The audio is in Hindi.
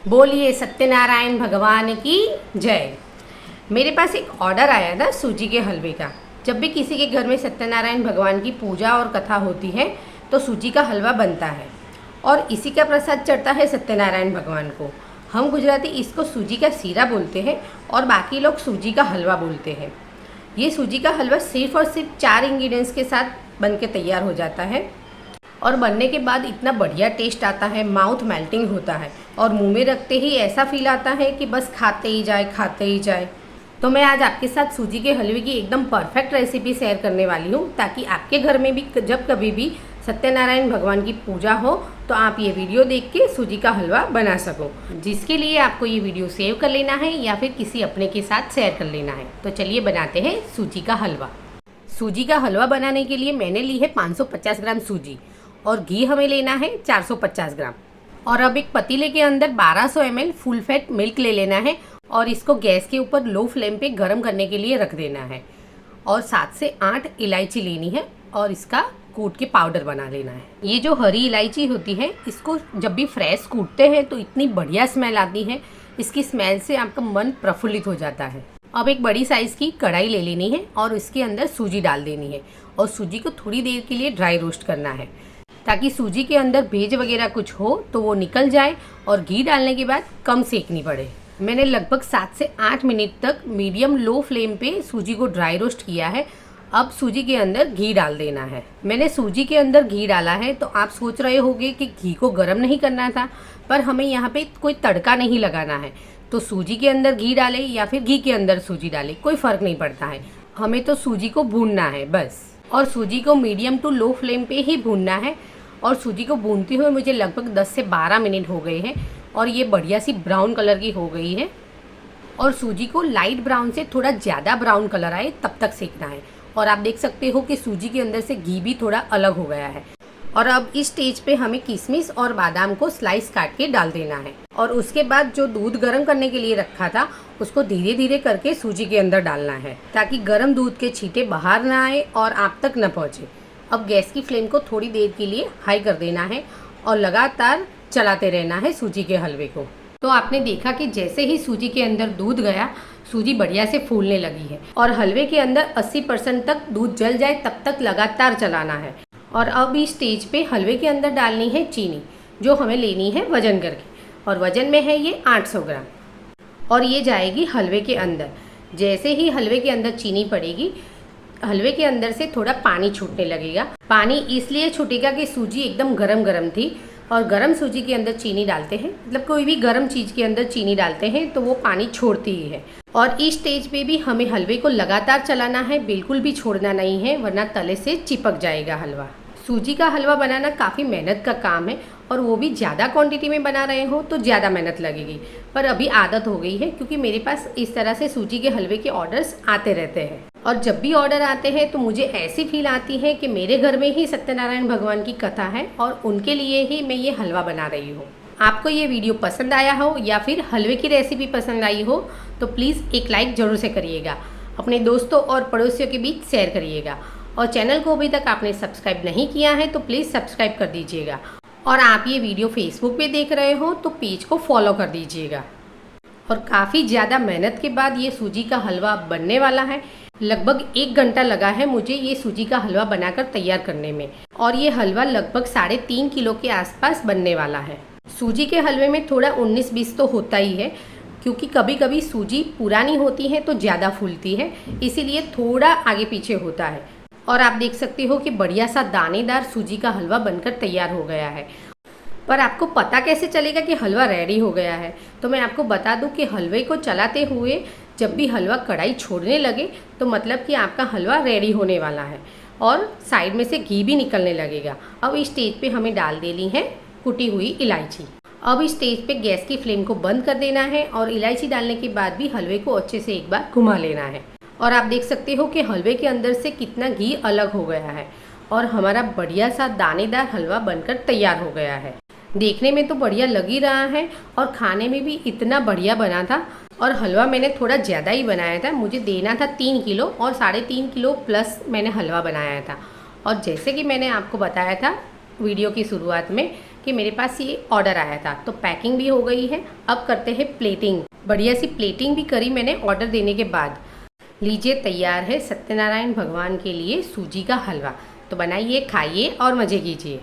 बोलिए सत्यनारायण भगवान की जय। मेरे पास एक ऑर्डर आया था सूजी के हलवे का। जब भी किसी के घर में सत्यनारायण भगवान की पूजा और कथा होती है तो सूजी का हलवा बनता है और इसी का प्रसाद चढ़ता है सत्यनारायण भगवान को। हम गुजराती इसको सूजी का सीरा बोलते हैं और बाकी लोग सूजी का हलवा बोलते हैं। ये सूजी का हलवा सिर्फ और सिर्फ 4 इंग्रेडिएंट्स के साथ बन के तैयार हो जाता है और बनने के बाद इतना बढ़िया टेस्ट आता है, माउथ मेल्टिंग होता है और मुंह में रखते ही ऐसा फील आता है कि बस खाते ही जाए। तो मैं आज आपके साथ सूजी के हलवे की एकदम परफेक्ट रेसिपी शेयर करने वाली हूँ, ताकि आपके घर में भी जब कभी भी सत्यनारायण भगवान की पूजा हो तो आप ये वीडियो देख के सूजी का हलवा बना सको। जिसके लिए आपको ये वीडियो सेव कर लेना है या फिर किसी अपने के साथ शेयर कर लेना है। तो चलिए बनाते हैं सूजी का हलवा। सूजी का हलवा बनाने के लिए मैंने ली है 550 ग्राम सूजी और घी हमें लेना है 450 ग्राम। और अब एक पतीले के अंदर 1200 ml फुल फैट मिल्क ले लेना है और इसको गैस के ऊपर लो फ्लेम पे गर्म करने के लिए रख देना है। और 7 से 8 इलायची लेनी है और इसका कूट के पाउडर बना लेना है। ये जो हरी इलायची होती है, इसको जब भी फ्रेश कूटते हैं तो इतनी बढ़िया स्मेल आती है, इसकी स्मेल से आपका मन प्रफुल्लित हो जाता है। अब एक बड़ी साइज़ की कढ़ाई ले लेनी है और इसके अंदर सूजी डाल देनी है और सूजी को थोड़ी देर के लिए ड्राई रोस्ट करना है, ताकि सूजी के अंदर भेज वगैरह कुछ हो तो वो निकल जाए और घी डालने के बाद कम सेकनी पड़े। मैंने लगभग 7 से 8 मिनट तक मीडियम लो फ्लेम पे सूजी को ड्राई रोस्ट किया है। अब सूजी के अंदर घी डाल देना है। मैंने सूजी के अंदर घी डाला है तो आप सोच रहे होंगे कि घी को गर्म नहीं करना था, पर हमें यहाँ पे कोई तड़का नहीं लगाना है। तो सूजी के अंदर घी डालें या फिर घी के अंदर सूजी डालें, कोई फ़र्क नहीं पड़ता है। हमें तो सूजी को भूनना है बस, और सूजी को मीडियम टू लो फ्लेम पे ही भूनना है। और सूजी को भूनते हुए मुझे लगभग 10 से 12 मिनट हो गए हैं और ये बढ़िया सी ब्राउन कलर की हो गई है। और सूजी को लाइट ब्राउन से थोड़ा ज़्यादा ब्राउन कलर आए तब तक सेकना है। और आप देख सकते हो कि सूजी के अंदर से घी भी थोड़ा अलग हो गया है। और अब इस स्टेज पे हमें किशमिश और बादाम को स्लाइस काट के डाल देना है। और उसके बाद जो दूध गर्म करने के लिए रखा था उसको धीरे धीरे करके सूजी के अंदर डालना है, ताकि गर्म दूध के छींटे बाहर ना आए और आप तक न पहुँचे। अब गैस की फ्लेम को थोड़ी देर के लिए हाई कर देना है और लगातार चलाते रहना है सूजी के हलवे को। तो आपने देखा कि जैसे ही सूजी के अंदर दूध गया, सूजी बढ़िया से फूलने लगी है और हलवे के अंदर 80% तक दूध जल जाए तब तक लगातार चलाना है। और अब इस स्टेज पे हलवे के अंदर डालनी है चीनी, जो हमें लेनी है वजन करके, और वजन में है ये 800 ग्राम। और ये जाएगी हलवे के अंदर। जैसे ही हलवे के अंदर चीनी पड़ेगी, हलवे के अंदर से थोड़ा पानी छूटने लगेगा। पानी इसलिए छूटेगा कि सूजी एकदम गरम थी और गरम सूजी के अंदर चीनी डालते हैं, मतलब कोई भी गरम चीज़ के अंदर चीनी डालते हैं तो वो पानी छोड़ती ही है। और इस स्टेज पे भी हमें हलवे को लगातार चलाना है, बिल्कुल भी छोड़ना नहीं है, वरना तले से चिपक जाएगा हलवा। सूजी का हलवा बनाना काफ़ी मेहनत का काम है और वो भी ज़्यादा क्वांटिटी में बना रहे हो तो ज़्यादा मेहनत लगेगी, पर अभी आदत हो गई है क्योंकि मेरे पास इस तरह से सूजी के हलवे के ऑर्डर्स आते रहते हैं। और जब भी ऑर्डर आते हैं तो मुझे ऐसी फील आती है कि मेरे घर में ही सत्यनारायण भगवान की कथा है और उनके लिए ही मैं ये हलवा बना रही हूँ। आपको ये वीडियो पसंद आया हो या फिर हलवे की रेसिपी पसंद आई हो तो प्लीज़ एक लाइक ज़रूर से करिएगा, अपने दोस्तों और पड़ोसियों के बीच शेयर करिएगा। और चैनल को अभी तक आपने सब्सक्राइब नहीं किया है तो प्लीज़ सब्सक्राइब कर दीजिएगा। और आप ये वीडियो फेसबुक पे देख रहे हो तो पेज को फॉलो कर दीजिएगा। और काफ़ी ज़्यादा मेहनत के बाद ये सूजी का हलवा बनने वाला है। लगभग 1 घंटा लगा है मुझे ये सूजी का हलवा बनाकर तैयार करने में, और ये हलवा लगभग 3.5 किलो के आसपास बनने वाला है। सूजी के हलवे में थोड़ा 19-20 तो होता ही है, क्योंकि कभी कभी सूजी पुरानी होती है तो ज़्यादा फूलती है, इसीलिए थोड़ा आगे पीछे होता है। और आप देख सकते हो कि बढ़िया सा दानेदार सूजी का हलवा बनकर तैयार हो गया है। पर आपको पता कैसे चलेगा कि हलवा रेडी हो गया है? तो मैं आपको बता दूं कि हलवे को चलाते हुए जब भी हलवा कढ़ाई छोड़ने लगे तो मतलब कि आपका हलवा रेडी होने वाला है और साइड में से घी भी निकलने लगेगा। अब इस स्टेज पे हमें डाल देनी है कुटी हुई इलायची। अब इस स्टेज पे गैस की फ्लेम को बंद कर देना है और इलायची डालने के बाद भी हलवे को अच्छे से एक बार घुमा लेना है। और आप देख सकते हो कि हलवे के अंदर से कितना घी अलग हो गया है और हमारा बढ़िया सा दानेदार हलवा बनकर तैयार हो गया है। देखने में तो बढ़िया लग ही रहा है और खाने में भी इतना बढ़िया बना था। और हलवा मैंने थोड़ा ज़्यादा ही बनाया था, मुझे देना था 3 किलो और 3.5 किलो प्लस मैंने हलवा बनाया था। और जैसे कि मैंने आपको बताया था वीडियो की शुरुआत में कि मेरे पास ये ऑर्डर आया था। तो पैकिंग भी हो गई है, अब करते हैं प्लेटिंग। बढ़िया सी प्लेटिंग भी करी मैंने ऑर्डर देने के बाद। लीजिए तैयार है सत्यनारायण भगवान के लिए सूजी का हलवा। तो बनाइए, खाइए और मज़े कीजिए।